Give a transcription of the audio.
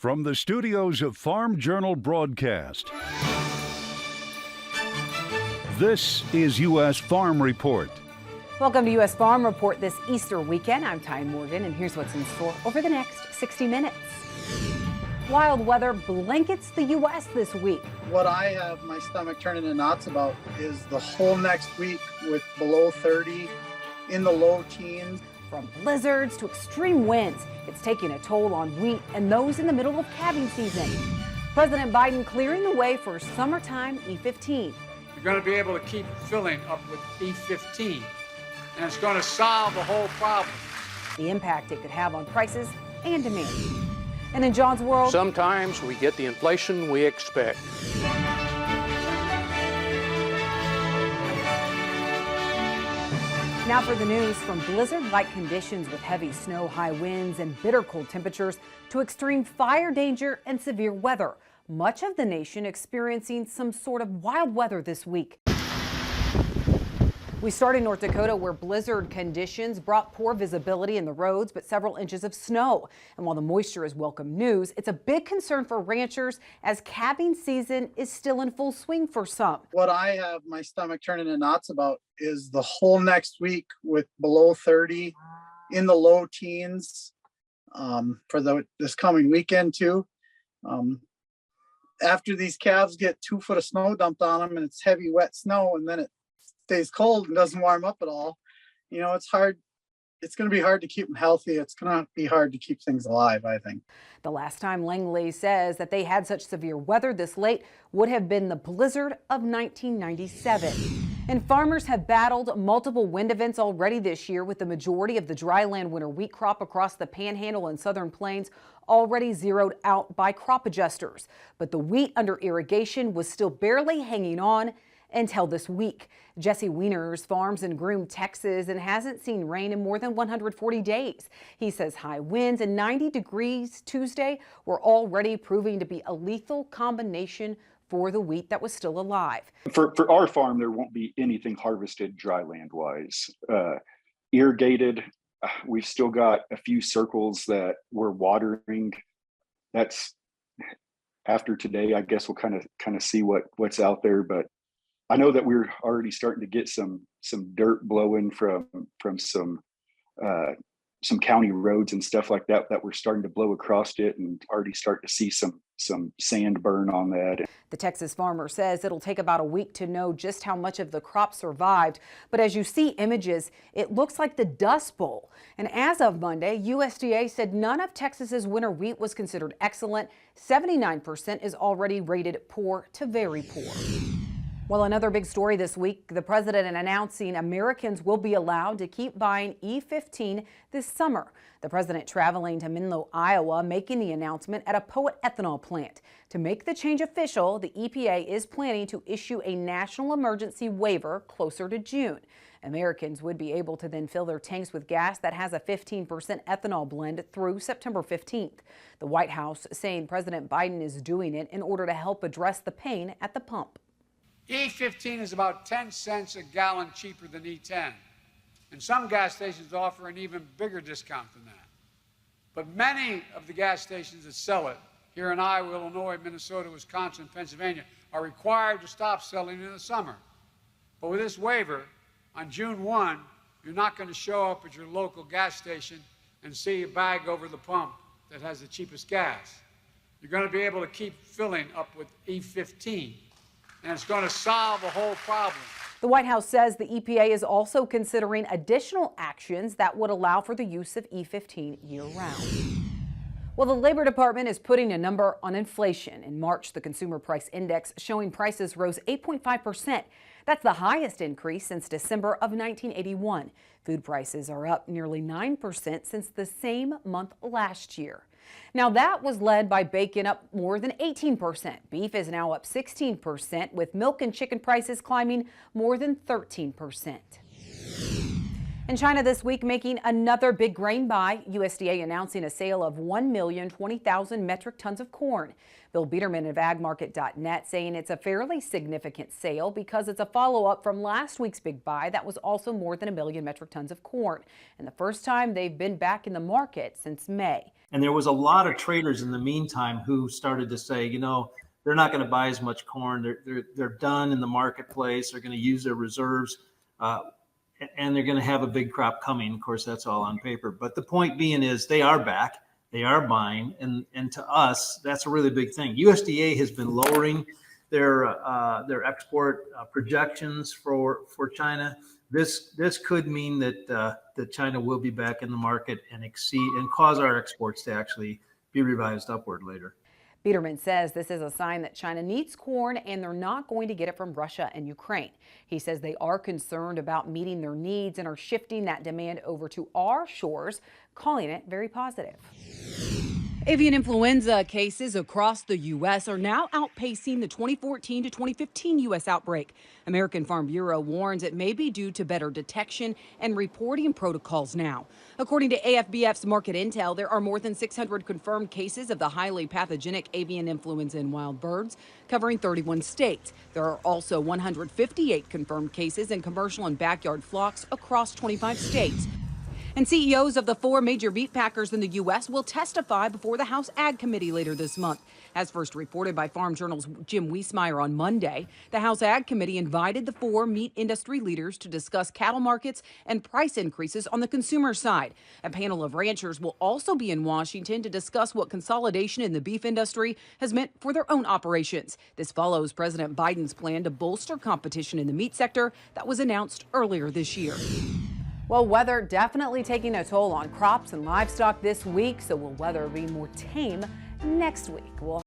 From the studios of Farm Journal Broadcast, this is U.S. Farm Report. Welcome to U.S. Farm Report this Easter weekend. I'm Ty Morgan, and here's what's in store over the next 60 minutes. Wild weather blankets the U.S. this week. What I have my stomach turning in knots about is the whole next week with below 30, in the low teens. From blizzards to extreme winds, it's taking a toll on wheat and those in the middle of calving season. President Biden clearing the way for summertime E15. You're going to be able to keep filling up with E15, and it's going to solve the whole problem. The impact it could have on prices and demand. And in John's world, sometimes we get the inflation we expect. Now for the news. From blizzard-like conditions with heavy snow, high winds, and bitter cold temperatures to extreme fire danger and severe weather. Much of the nation experiencing some sort of wild weather this week. We start in North Dakota, where blizzard conditions brought poor visibility in the roads, but several inches of snow. And while the moisture is welcome news, it's a big concern for ranchers as calving season is still in full swing for some. What I have my stomach turning in knots about is the whole next week with below 30, in the low teens for this coming weekend too. After these calves get 2 foot of snow dumped on them and it's heavy, wet snow, and then it stays cold and doesn't warm up at all, you know, it's hard. It's going to be hard to keep them healthy. It's going to be hard to keep things alive, I think. The last time Langley says that they had such severe weather this late would have been the blizzard of 1997. And farmers have battled multiple wind events already this year, with the majority of the dryland winter wheat crop across the Panhandle and Southern Plains already zeroed out by crop adjusters. But the wheat under irrigation was still barely hanging on until this week. Jesse Wieners farms in Groom, Texas, and hasn't seen rain in more than 140 days. He says high winds and 90 degrees Tuesday were already proving to be a lethal combination for the wheat that was still alive. For our farm, there won't be anything harvested dryland wise. Irrigated, we've still got a few circles that we're watering. That's after today. I guess we'll kind of see what's out there, but I know that we're already starting to get some dirt blowing from some county roads and stuff like that we're starting to blow across it, and already start to see some sand burn on that. The Texas farmer says it'll take about a week to know just how much of the crop survived. But as you see images, it looks like the Dust Bowl. And as of Monday, USDA said none of Texas's winter wheat was considered excellent. 79% is already rated poor to very poor. Well, another big story this week, the president announcing Americans will be allowed to keep buying E15 this summer. The president traveling to Menlo, Iowa, making the announcement at a POET ethanol plant. To make the change official, the EPA is planning to issue a national emergency waiver closer to June. Americans would be able to then fill their tanks with gas that has a 15% ethanol blend through September 15th. The White House saying President Biden is doing it in order to help address the pain at the pump. E15 is about 10 cents a gallon cheaper than E10, and some gas stations offer an even bigger discount than that. But many of the gas stations that sell it here in Iowa, Illinois, Minnesota, Wisconsin, Pennsylvania are required to stop selling in the summer. But with this waiver, on June 1, you're not going to show up at your local gas station and see a bag over the pump that has the cheapest gas. You're going to be able to keep filling up with E15. And it's going to solve the whole problem. The White House says the EPA is also considering additional actions that would allow for the use of E15 year-round. Well, the Labor Department is putting a number on inflation. In March, the Consumer Price Index showing prices rose 8.5%. That's the highest increase since December of 1981. Food prices are up nearly 9% since the same month last year. Now, that was led by bacon up more than 18%. Beef is now up 16%, with milk and chicken prices climbing more than 13%. In China this week, making another big grain buy, USDA announcing a sale of 1,020,000 metric tons of corn. Bill Biederman of agmarket.net saying it's a fairly significant sale because it's a follow-up from last week's big buy that was also more than 1 million metric tons of corn, and the first time they've been back in the market since May. And there was a lot of traders in the meantime who started to say, you know, they're not going to buy as much corn. They're done in the marketplace. They're going to use their reserves, and they're going to have a big crop coming. Of course, that's all on paper. But the point being is they are back. They are buying, and to us, that's a really big thing. USDA has been lowering their export projections for China. This could mean that China will be back in the market and exceed and cause our exports to actually be revised upward later. Biederman says this is a sign that China needs corn and they're not going to get it from Russia and Ukraine. He says they are concerned about meeting their needs and are shifting that demand over to our shores, calling it very positive. Avian influenza cases across the U.S. are now outpacing the 2014 to 2015 U.S. outbreak. American Farm Bureau warns it may be due to better detection and reporting protocols now. According to AFBF's market intel, there are more than 600 confirmed cases of the highly pathogenic avian influenza in wild birds, covering 31 states. There are also 158 confirmed cases in commercial and backyard flocks across 25 states. And CEOs of the 4 major meat packers in the U.S. will testify before the House Ag Committee later this month. As first reported by Farm Journal's Jim Wiesmeyer on Monday, the House Ag Committee invited the 4 meat industry leaders to discuss cattle markets and price increases on the consumer side. A panel of ranchers will also be in Washington to discuss what consolidation in the beef industry has meant for their own operations. This follows President Biden's plan to bolster competition in the meat sector that was announced earlier this year. Well, weather definitely taking a toll on crops and livestock this week, so will weather be more tame next week? We'll